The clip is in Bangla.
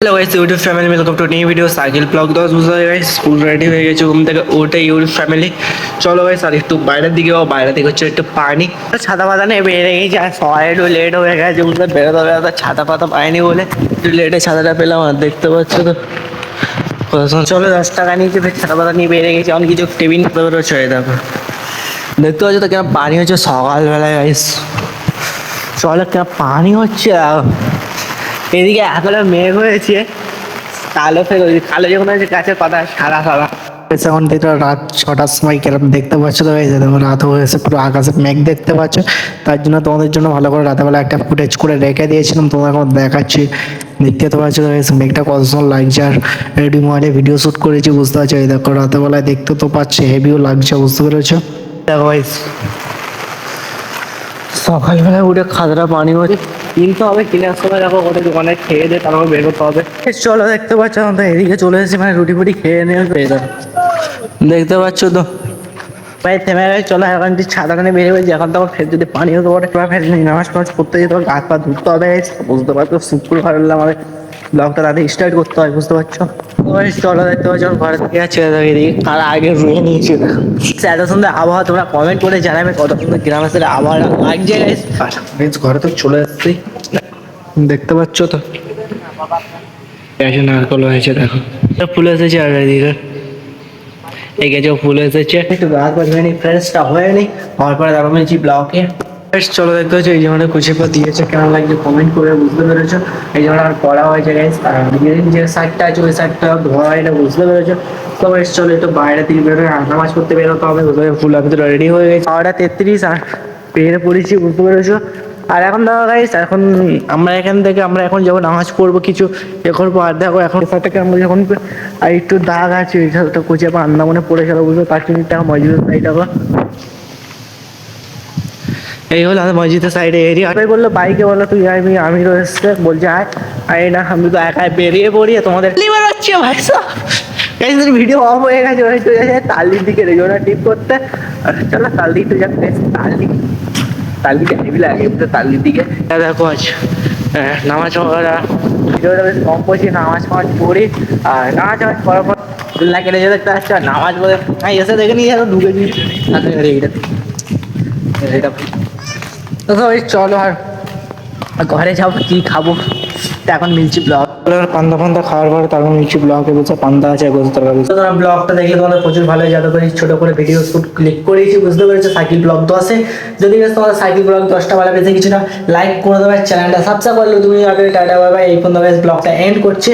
Hello guys, YouTube family, welcome to new video cycle blog. 10 বছর গাইস ফুল রেডি হয়ে গেছে ঘুম থেকে উঠে। ইউটিউব ফ্যামিলি চলো গাইস আর একটু বাইরের দিকে, বাইরে থেকে হচ্ছে একটু পানি ছাতা পাতা নিয়ে বেরিয়ে গেছে। আর সবাই একটু লেট হয়ে গেছে, বুঝতে বেরোতে বেরোতে ছাতা পাতা পায়নি বলে একটু লেটে ছাতাটা পেলাম। আর দেখতে পাচ্ছ তো চলো 10 টাকা নিয়েছে, ছাতা পাতা নিয়ে বেরিয়ে গেছে। অনেক কিছু টিফিন বেরোচ্ছে, দেখো দেখতে পাচ্ছ তো কেন পানি হচ্ছে সকালবেলায় গাইস। চলো কেন পানি হচ্ছে। এদিকে এতটা মেঘ হয়েছে, কালো ফের কালো যখন হয়েছে গাছের পাতা সাদা সাদা। এখন দেখো রাত 6টার সময় কিরকম দেখতে পাচ্ছ তো গাইস, দেখো রাত হয়েছে, পুরো আকাশে মেঘ দেখতে পাচ্ছ। তার জন্য তোমাদের জন্য ভালো করে রাতেবেলা একটা ফুটেজ করে রেখে দিয়েছিলাম, তোমাদের এখন দেখাচ্ছি। দেখতে তো পাচ্ছ তো গাইস মেঘটা কত সুন্দর লাগছে। আর রেডি মোবাইলে ভিডিও শ্যুট করেছি, বুঝতে পারছো। এই দেখো রাতেবেলায় দেখতে তো পাচ্ছি, হেভিও লাগছে, বুঝতে পেরেছো। দেখো গাইস সকালবেলা উঠে খাদরা পানি হচ্ছে, কিনতে হবে। কিনার সময় দেখো ওটা দোকানে খেয়ে দিয়ে তারপর বেরোতে হবে। চলো দেখতে পাচ্ছ তো এদিকে চলে এসেছি, মানে রুটি ফুটি খেয়ে নিয়ে দেখতে পাচ্ছ তো ভাই থেমে গেছে। চলো এখন ছাতা টানে বেরিয়ে গেছি। এখন তো আবার ফের যদি পানি হতে পারে ফের নামাজ টামাজ করতে যেতে হবে, গাছ পা ধুতে হবে। বুঝতে পারছো শুক্রবার হলে আমাদের ব্লগটা তাদের স্টার্ট করতে হয়, বুঝতে পারছো। চলো দেখতে পাচ্ছ ঘরে থেকে আছে কারা আগে রুয়ে নিয়েছে। এত সুন্দর আবহাওয়া, তোমরা কমেন্ট করে জানাবে কত সুন্দর গ্রামের সাথে আবহাওয়া লাগছে গাইস। ঘরে তো চলে আসছি, দেখতে পাচ্ছ তো নারকল হয়েছে, দেখো ফুল এসেছে। আর এদিকে এই গেছে ফুল এসেছে, একটু গাছ বাজবেনি ফ্রেশটা হয়নি। হওয়ার পরে তারপর মেয়েছি ব্লকে। চলো দেখতে হচ্ছে এই যেমন কুচি পা দিয়েছে, কেমন লাগছে কমেন্ট করে, বুঝতে পেরেছো। এই যেমন আর পড়া হয়েছে গাইস। আর যে সাইডটা আছে ওই সাইডটা ধোয়া এটা, বুঝতে পেরেছো। তো বেশ চলো একটু বাইরে থেকে বেরোয় নামাজ পড়তে বেরোতে হবে, বুঝতে পেরে ফুল ভিতরে রেডি হয়ে গেছে। 6:33 আর বেরিয়ে পড়েছি, বুঝতে পেরেছো। আর এখন দেখো গাইস, এখন আমরা এখান থেকে আমরা এখন যখন নামাজ পড়বো কিছু এ করবো। আর দেখো এখন থেকে আমরা যখন আর একটু দাগ আছে ওই সাথে কুচে পা আন্না মনে পড়ে গেল, বুঝতে 5 মিনিট টাকা মসজিদের সাইড হবে। এই হলো আমাদের মসজিদের সাইডে এরিয়া। ভাই বললো বাইকে বললো তুই আমি রয়েছে বলছে আয়। আয় না, আমি তো একাই বেরিয়ে পড়ি তোমাদের লিভার হচ্ছে ভাই সাহেব। ভিডিও অফ হয়ে গেছে, ওই তো যাচ্ছে তালদির দিকে রেখে ওরা টিপ করতে। চলো তালদি একটু যাক, তালদিকে হেভি লাগে তালদির দিকে। দেখো আচ্ছা নামাজ ভিডিওটা বেশ কম করছি, নামাজ ফামাজ পড়ি। আর নামাজ ফামাজ পড়ার পর কেটে যেতে দেখতে আসছে। নামাজ বলে আমি এসে দেখে নিয়ে যাবো ঢুকে দিয়েছি এইটা। তো চলো আর ঘরে যাবো, কি খাবো। এখন মিলছি ব্লগ পান্তা ফান্তা খাওয়ার পরে তারপর মিলছি ব্লগে বলছে পান্তা আছে গোস্ত তরকারি। তোমরা ব্লগটা দেখলে তোমাদের প্রচুর ভালো হয়। যাতে করে ছোট করে ভিডিও শুট ক্লিক করেছি, বুঝতে পেরেছো। সাইকেল ব্লগ তো আছে, যদি বেশ তোমাদের সাইকেল ব্লগ 10টা ভালো পেয়েছে কিছু না লাইক করে দেবে, চ্যানেলটা সাবস্ক্রাইব করলে তুমি আগে টাটা বাই বাই। এই পর্যন্ত ব্লগটা এন্ড করছি।